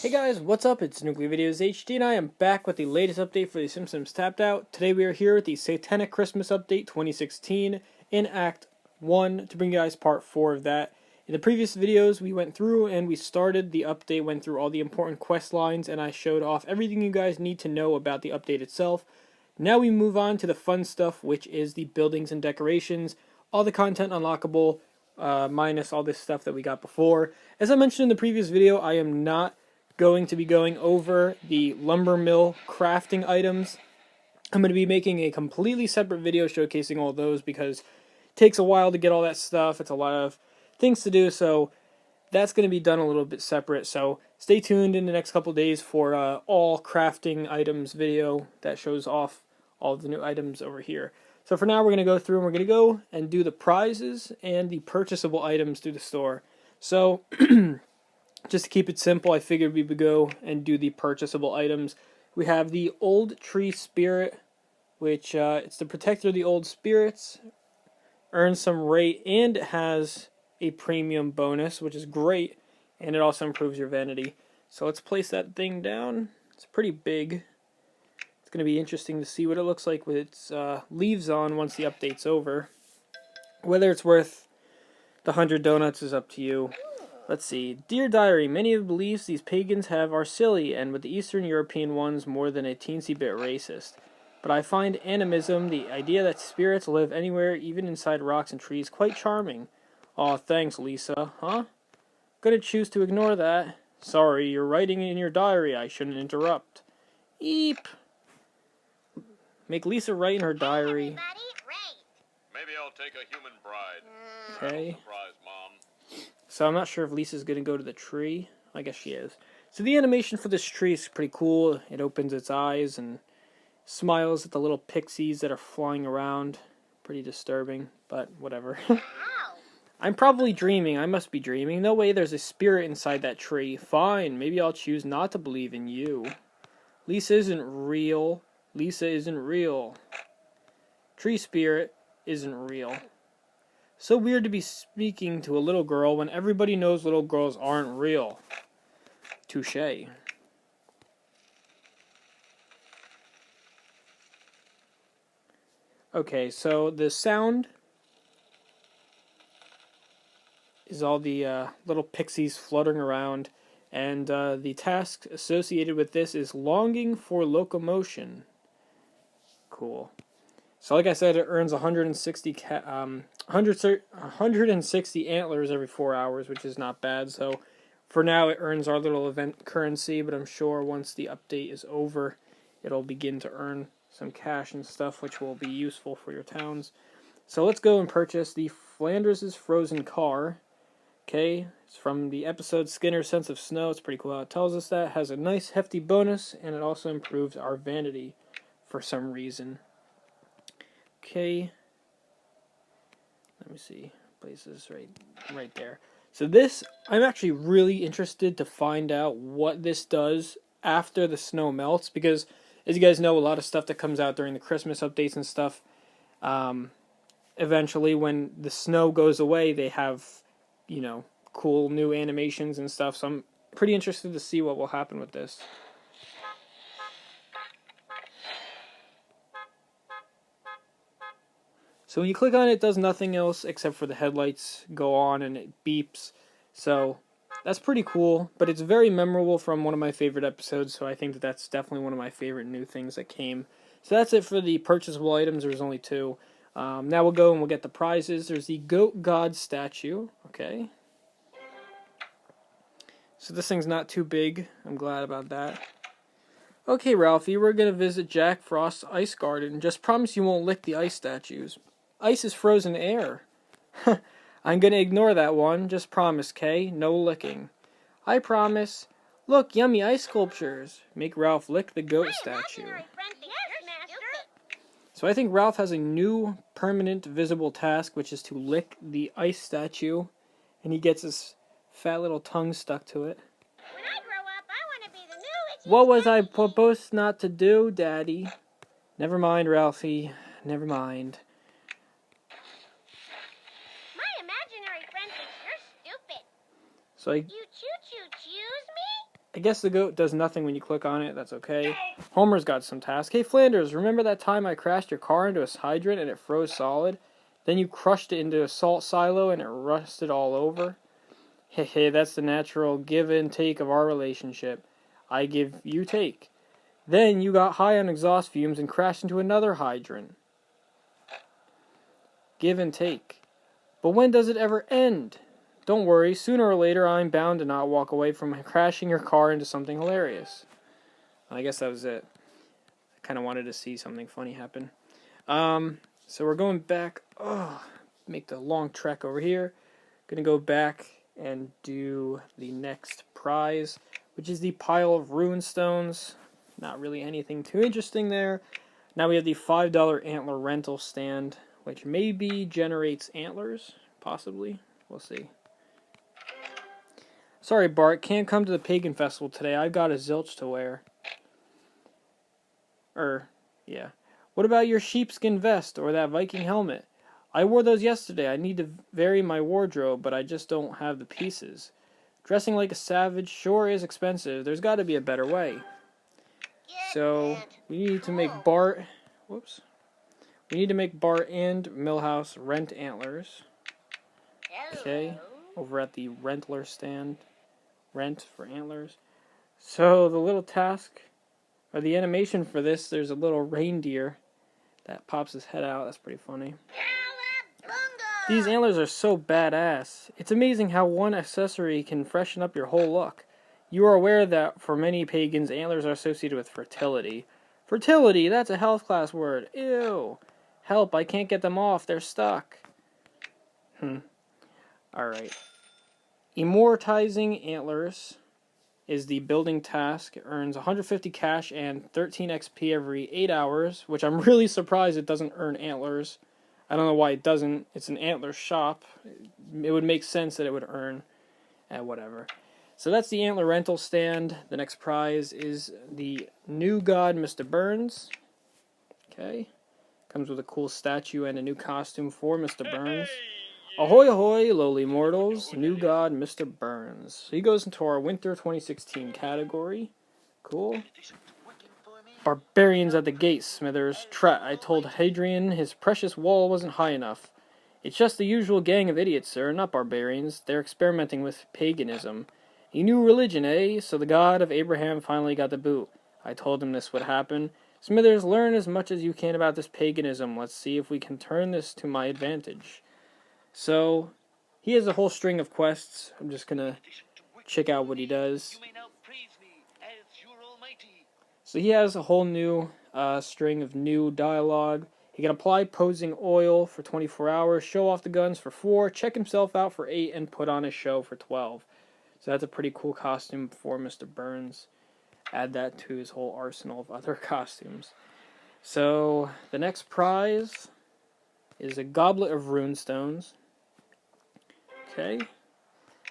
Hey guys, what's up? It's NuclearVideosHD and I am back with the latest update for the Simpsons Tapped Out. Today we are here with the Satanic Christmas Update 2016 in Act 1 to bring you guys part 4 of that. In the previous videos we went through and we started the update, went through all the important quest lines, and I showed off everything you guys need to know about the update itself. Now we move on to the fun stuff, which is the buildings and decorations, all the content unlockable, minus all this stuff that we got before. As I mentioned in the previous video, I am not going to be going over the lumber mill crafting items. I'm going to be making a completely separate video showcasing all those because it takes a while to get all that stuff. It's a lot of things to do, so that's going to be done a little bit separate. So stay tuned in the next couple days for all crafting items video that shows off all the new items over here. So for now we're going to go through and we're going to go and do the prizes and the purchasable items through the store. So just to keep it simple, I figured we would go and do the purchasable items. We have the Old Tree Spirit, which it's the protector of the old spirits. Earns some rate and it has a premium bonus, which is great. And it also improves your vanity. So let's place that thing down. It's pretty big. It's going to be interesting to see what it looks like with its leaves on once the update's over. Whether it's worth the 100 donuts is up to you. Let's see. Dear Diary, many of the beliefs these pagans have are silly, and with the Eastern European ones more than a teensy bit racist. But I find animism, the idea that spirits live anywhere, even inside rocks and trees, quite charming. Aw, thanks, Lisa. Huh? Gonna choose to ignore that. Sorry, you're writing in your diary. I shouldn't interrupt. Eep. Make Lisa write in her diary. Maybe I'll take a human bride. Okay. Surprise, Mom. So I'm not sure if Lisa's going to go to the tree. I guess she is. So the animation for this tree is pretty cool. It opens its eyes and smiles at the little pixies that are flying around. Pretty disturbing, but whatever. I'm probably dreaming. I must be dreaming. No way there's a spirit inside that tree. Fine, maybe I'll choose not to believe in you. Lisa isn't real. Lisa isn't real. Tree spirit isn't real. So weird to be speaking to a little girl when everybody knows little girls aren't real. Touché. Okay, so the sound is all the little pixies fluttering around, and the task associated with this is longing for locomotion. Cool. So like I said, it earns 160 antlers every 4 hours, which is not bad. So for now, it earns our little event currency, but I'm sure once the update is over, it'll begin to earn some cash and stuff, which will be useful for your towns. So let's go and purchase the Flanders' Frozen Car. Okay, it's from the episode Skinner's Sense of Snow. It's pretty cool how it tells us that. It has a nice hefty bonus, and it also improves our vanity for some reason. Okay, let me see, places right there. So this, I'm actually really interested to find out what this does after the snow melts, because as you guys know, a lot of stuff that comes out during the Christmas updates and stuff, eventually when the snow goes away, they have, you know, cool new animations and stuff, so I'm pretty interested to see what will happen with this. So when you click on it, it does nothing else except for the headlights go on and it beeps. So that's pretty cool, but it's very memorable from one of my favorite episodes, so I think that that's definitely one of my favorite new things that came. So that's it for the purchasable items. There's only 2. Now we'll go and we'll get the prizes. There's the Goat God statue. Okay. So this thing's not too big. I'm glad about that. Okay, Ralphie, we're going to visit Jack Frost's ice garden. Just promise you won't lick the ice statues. Ice is frozen air. I'm going to ignore that one. Just promise, Kay. No licking. I promise. Look, yummy ice sculptures. Make Ralph lick the goat statue. So I think Ralph has a new permanent visible task, which is to lick the ice statue. And he gets his fat little tongue stuck to it. When I grow up, I want to be the new itchy What was I Daddy. supposed not to do, Daddy? Never mind, Ralphie. Never mind. My imaginary friend thinks you're stupid. So You choose me? I guess the goat does nothing when you click on it. That's okay. Homer's got some tasks. Hey, Flanders, remember that time I crashed your car into a hydrant and it froze solid? Then you crushed it into a salt silo and it rusted all over? Hey, that's the natural give and take of our relationship. I give, you take. Then you got high on exhaust fumes and crashed into another hydrant. Give and take. But when does it ever end? Don't worry, sooner or later I'm bound to not walk away from crashing your car into something hilarious. I guess that was it. I kind of wanted to see something funny happen. So we're going back. Make the long trek over here. Gonna go back and do the next prize, which is the pile of rune stones. Not really anything too interesting there. Now we have the $5 antler rental stand, which maybe generates antlers, possibly. We'll see. Sorry, Bart, can't come to the pagan festival today. I've got a zilch to wear. Yeah. What about your sheepskin vest or that Viking helmet? I wore those yesterday. I need to vary my wardrobe, but I just don't have the pieces. Dressing like a savage sure is expensive. There's got to be a better way. So, we need to make Bart... Whoops. We need to make Bart and Millhouse rent antlers. Okay. Over at the Rentler stand. Rent for antlers. So, the little task... Or the animation for this, there's a little reindeer that pops his head out. That's pretty funny. These antlers are so badass. It's amazing how one accessory can freshen up your whole look. You are aware that for many pagans, antlers are associated with fertility. Fertility, that's a health class word. Ew. Help, I can't get them off. They're stuck. Alright. Immortizing antlers is the building task. It earns 150 cash and 13 XP every 8 hours, which I'm really surprised it doesn't earn antlers. I don't know why it doesn't. It's an antler shop. It would make sense that it would earn whatever. So that's the antler rental stand. The next prize is the new god, Mr. Burns. Okay. Comes with a cool statue and a new costume for Mr. Burns. Ahoy, ahoy, lowly mortals. New god, Mr. Burns. So he goes into our Winter 2016 category. Cool. Barbarians at the gate, Smithers. Trat, I told Hadrian his precious wall wasn't high enough. It's just the usual gang of idiots, sir, not barbarians. They're experimenting with paganism. A new religion, eh? So the God of Abraham finally got the boot. I told him this would happen. Smithers, learn as much as you can about this paganism. Let's see if we can turn this to my advantage. So, he has a whole string of quests. I'm just gonna check out what he does. So he has a whole new string of new dialogue. He can apply posing oil for 24 hours, show off the guns for 4, check himself out for 8, and put on a show for 12. So that's a pretty cool costume for Mr. Burns. Add that to his whole arsenal of other costumes. So the next prize is a goblet of runestones. Okay.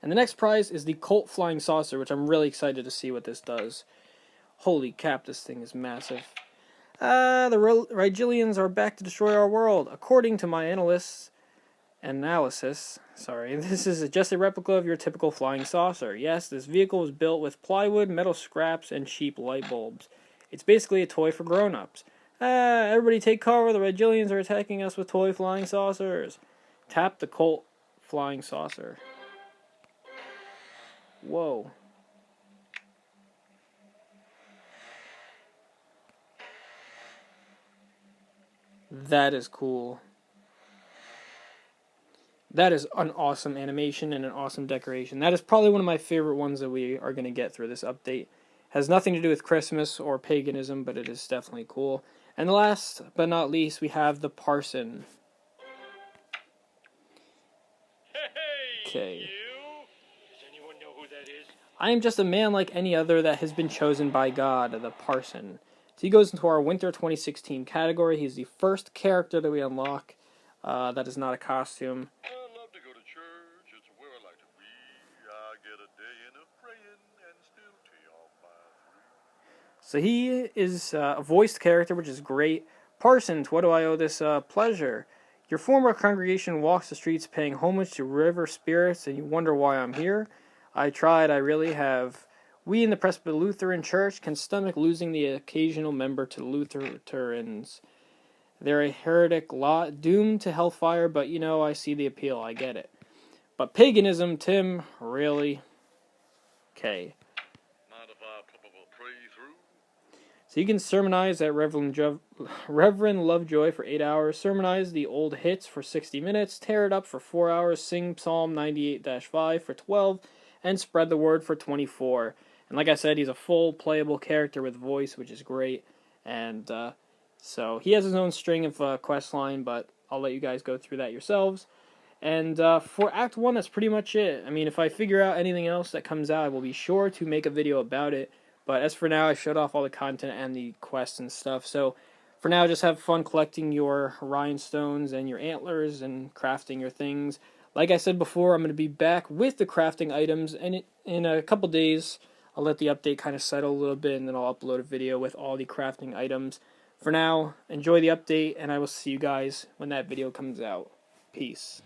And the next prize is the Colt Flying Saucer, which I'm really excited to see what this does. Holy cap, this thing is massive. The Rigelians are back to destroy our world. According to my analysis, this is just a replica of your typical flying saucer. Yes, this vehicle was built with plywood, metal scraps, and cheap light bulbs. It's basically a toy for grown-ups. Everybody take cover, the Rigelians are attacking us with toy flying saucers. Tap the Colt Flying Saucer. Whoa. That is cool. That is an awesome animation and an awesome decoration. That is probably one of my favorite ones that we are going to get through this update. Has nothing to do with Christmas or paganism, but it is definitely cool. And last but not least, we have the Parson. Okay. Does anyone know who that is? I am just a man like any other that has been chosen by God, the Parson. So he goes into our Winter 2016 category. He's the first character that we unlock. That is not a costume. I love to go to church. It's where I like to be. I get a day in of praying and still tea off by 3. So he is a voiced character, which is great. Parsons, what do I owe this pleasure? Your former congregation walks the streets paying homage to river spirits, and you wonder why I'm here? I tried, I really have. We in the Presbyterian Church can stomach losing the occasional member to Lutherans. They're a heretic lot, doomed to hellfire, but you know, I see the appeal, I get it. But paganism, Tim, really? Okay. Mind if I pray through? So you can sermonize at Reverend Lovejoy for 8 hours, sermonize the old hits for 60 minutes, tear it up for 4 hours, sing Psalm 98-5 for 12, and spread the word for 24. And like I said, he's a full playable character with voice, which is great. And so he has his own string of quest line, but I'll let you guys go through that yourselves. And for Act 1, that's pretty much it. I mean, if I figure out anything else that comes out, I will be sure to make a video about it. But as for now, I showed off all the content and the quests and stuff. So for now, just have fun collecting your rhinestones and your antlers and crafting your things. Like I said before, I'm going to be back with the crafting items, and in a couple days, I'll let the update kind of settle a little bit, and then I'll upload a video with all the crafting items. For now, enjoy the update, and I will see you guys when that video comes out. Peace.